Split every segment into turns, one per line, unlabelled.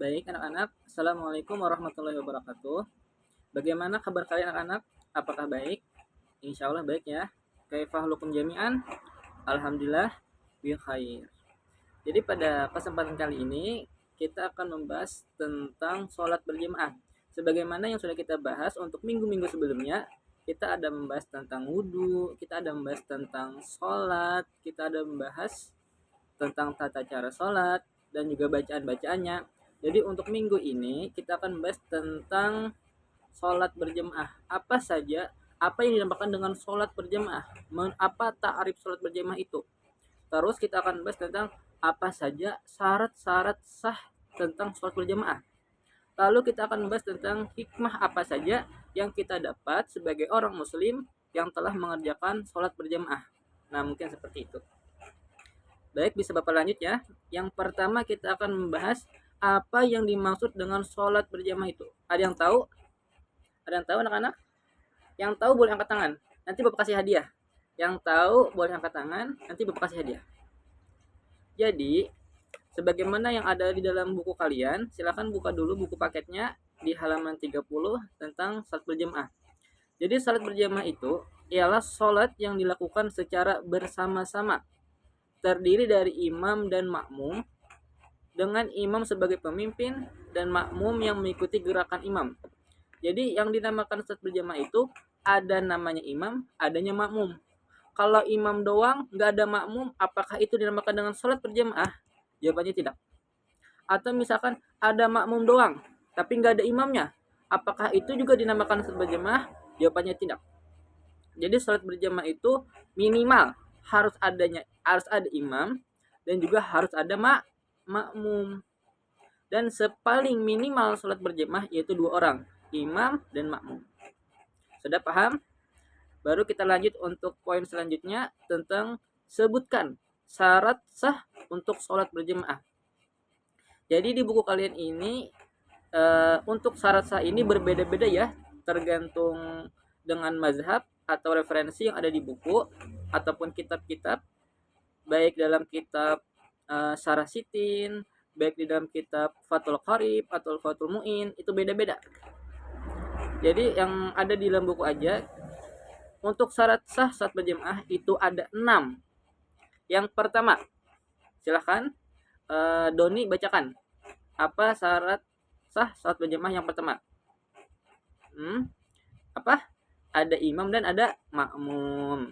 Baik anak-anak, Assalamualaikum warahmatullahi wabarakatuh. Bagaimana kabar kalian anak-anak? Apakah baik? Insya Allah baik ya. Kaifahlukum jami'an? Alhamdulillah, bi khair. Jadi pada kesempatan kali ini kita akan membahas tentang sholat berjamaah. Sebagaimana yang sudah kita bahas untuk minggu-minggu sebelumnya, kita ada membahas tentang wudhu, kita ada membahas tentang sholat, kita ada membahas tentang tata cara sholat dan juga bacaan-bacaannya. Jadi untuk minggu ini kita akan membahas tentang sholat berjamaah. Apa saja, apa yang dinamakan dengan sholat berjamaah? Apa ta'arif sholat berjamaah itu? Terus kita akan membahas tentang apa saja syarat-syarat sah tentang sholat berjamaah. Lalu kita akan membahas tentang hikmah apa saja yang kita dapat sebagai orang muslim yang telah mengerjakan sholat berjamaah. Nah, mungkin seperti itu. Baik, bisa Bapak lanjut ya. Yang pertama kita akan membahas apa yang dimaksud dengan sholat berjamaah itu. Ada yang tahu? Ada yang tahu anak-anak? Yang tahu boleh angkat tangan. Nanti Bapak kasih hadiah. Yang tahu boleh angkat tangan. Nanti Bapak kasih hadiah. Jadi, sebagaimana yang ada di dalam buku kalian, silakan buka dulu buku paketnya di halaman 30 tentang sholat berjamaah. Jadi sholat berjamaah itu ialah sholat yang dilakukan secara bersama-sama, terdiri dari imam dan makmum, dengan imam sebagai pemimpin dan makmum yang mengikuti gerakan imam. Jadi yang dinamakan sholat berjamaah itu ada namanya imam, adanya makmum. Kalau imam doang nggak ada makmum, apakah itu dinamakan dengan sholat berjamaah? Jawabannya tidak. Atau misalkan ada makmum doang tapi nggak ada imamnya, apakah itu juga dinamakan sholat berjamaah? Jawabannya tidak. Jadi sholat berjamaah itu minimal harus ada imam dan juga harus ada makmum. Dan sepaling minimal sholat berjamaah yaitu 2 orang, imam dan makmum. Sudah paham? Baru kita lanjut untuk poin selanjutnya tentang sebutkan syarat sah untuk sholat berjamaah. Jadi di buku kalian ini untuk syarat sah ini berbeda-beda ya, tergantung dengan mazhab atau referensi yang ada di buku ataupun kitab-kitab, baik dalam kitab Syarah Sitin, baik di dalam kitab Fathul Qarib atau Fathul Mu'in, itu beda-beda. Jadi yang ada di dalam buku aja, untuk syarat sah saat berjamaah itu ada 6. Yang pertama, silahkan Doni bacakan. Apa syarat sah saat berjamaah yang pertama? Apa? Ada imam dan ada makmum.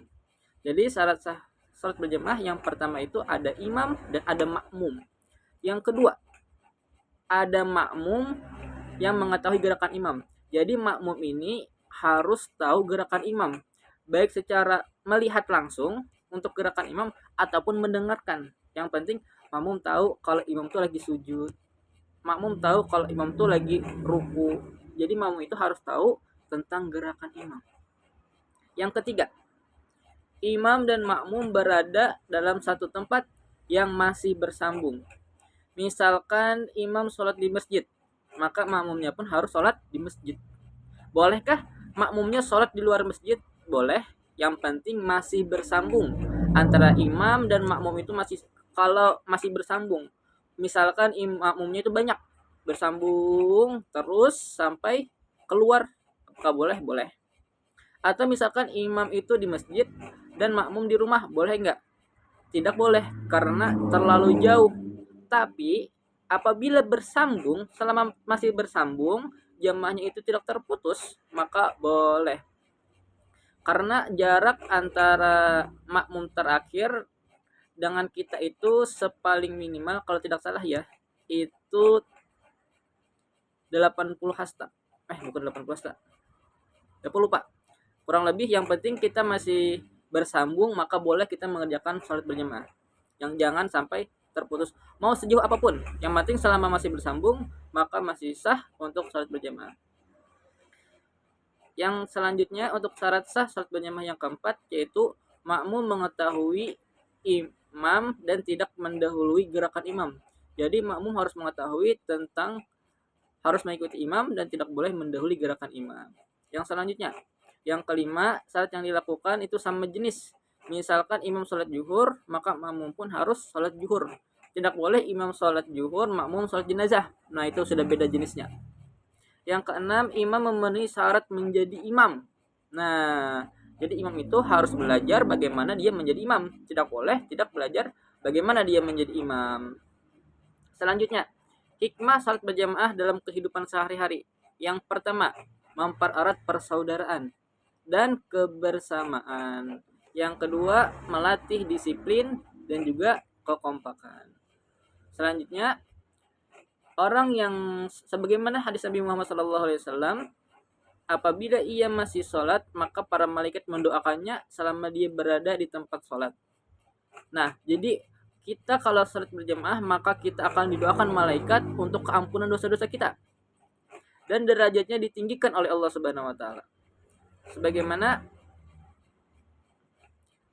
Jadi syarat sah salat berjamaah yang pertama itu ada imam dan ada makmum. Yang kedua, ada makmum yang mengetahui gerakan imam. Jadi makmum ini harus tahu gerakan imam, baik secara melihat langsung untuk gerakan imam ataupun mendengarkan. Yang penting makmum tahu kalau imam itu lagi sujud, makmum tahu kalau imam itu lagi ruku. Jadi makmum itu harus tahu tentang gerakan imam. Yang ketiga, imam dan makmum berada dalam satu tempat yang masih bersambung. Misalkan imam sholat di masjid, maka makmumnya pun harus sholat di masjid. Bolehkah makmumnya sholat di luar masjid? Boleh, yang penting masih bersambung. Antara imam dan makmum itu kalau masih bersambung. Misalkan makmumnya itu banyak, bersambung terus sampai keluar, apakah boleh? Boleh. Atau misalkan imam itu di masjid dan makmum di rumah, boleh nggak? Tidak boleh, karena terlalu jauh. Tapi apabila bersambung, selama masih bersambung, jamaahnya itu tidak terputus, maka boleh. Karena jarak antara makmum terakhir dengan kita itu sepaling minimal, kalau tidak salah ya, itu 80 hasta. Bukan 80 hasta. Aku lupa. Kurang lebih yang penting kita masih bersambung, maka boleh kita mengerjakan sholat berjamaah. Yang jangan sampai terputus. Mau sejauh apapun, yang penting selama masih bersambung, maka masih sah untuk sholat berjamaah. Yang selanjutnya untuk syarat sah sholat berjamaah yang keempat, yaitu makmum mengetahui imam dan tidak mendahului gerakan imam. Jadi makmum harus mengetahui tentang harus mengikuti imam dan tidak boleh mendahului gerakan imam. Yang selanjutnya, yang kelima, syarat yang dilakukan itu sama jenis. Misalkan imam sholat zuhur, maka makmum pun harus sholat zuhur. Tidak boleh imam sholat zuhur, makmum sholat jenazah. Nah, itu sudah beda jenisnya. Yang keenam, imam memenuhi syarat menjadi imam. Nah, jadi imam itu harus belajar bagaimana dia menjadi imam. Tidak boleh tidak belajar bagaimana dia menjadi imam. Selanjutnya, hikmah salat berjamaah dalam kehidupan sehari-hari. Yang pertama, mempererat persaudaraan dan kebersamaan. Yang kedua, melatih disiplin dan juga kekompakan. Selanjutnya, orang yang sebagaimana hadis Nabi Muhammad SAW, apabila ia masih sholat, maka para malaikat mendoakannya selama dia berada di tempat sholat. Nah, jadi kita kalau sholat berjamaah, maka kita akan didoakan malaikat untuk keampunan dosa-dosa kita. Dan derajatnya ditinggikan oleh Allah Subhanahu wa taala. Sebagaimana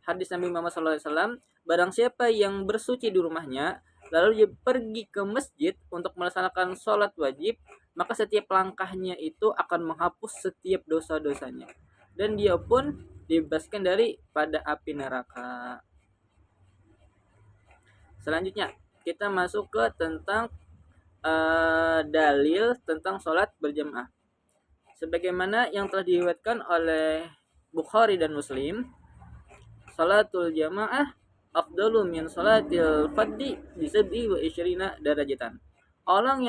hadis Nabi Muhammad SAW, barang siapa yang bersuci di rumahnya, lalu dia pergi ke masjid untuk melaksanakan sholat wajib, maka setiap langkahnya itu akan menghapus setiap dosa-dosanya. Dan dia pun dibebaskan dari pada api neraka. Selanjutnya, kita masuk ke tentang dalil tentang sholat berjamaah. Sebagaimana yang telah diriwayatkan oleh Bukhari dan Muslim, salatul jamaah afdalu min salatil fadhi bisab'i wa isyrina darajatan. Orang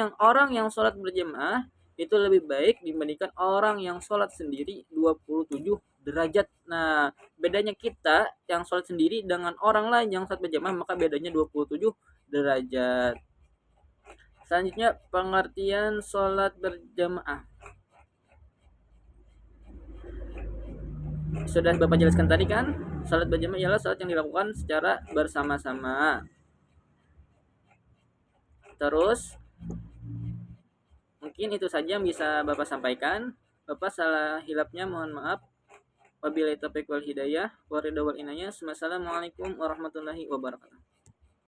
yang sholat berjamaah itu lebih baik dibandingkan orang yang sholat sendiri 27 derajat. Nah, bedanya kita yang sholat sendiri dengan orang lain yang sholat berjamaah, maka bedanya 27 derajat. Selanjutnya, pengertian sholat berjamaah. Sudah Bapak jelaskan tadi kan, salat berjamaah ialah salat yang dilakukan secara bersama-sama. Terus mungkin itu saja yang bisa Bapak sampaikan. Bapak salah hilapnya mohon maaf. Wabillahi taufiq wal hidayah, waridha wal inayah. Wassalamualaikum warahmatullahi wabarakatuh.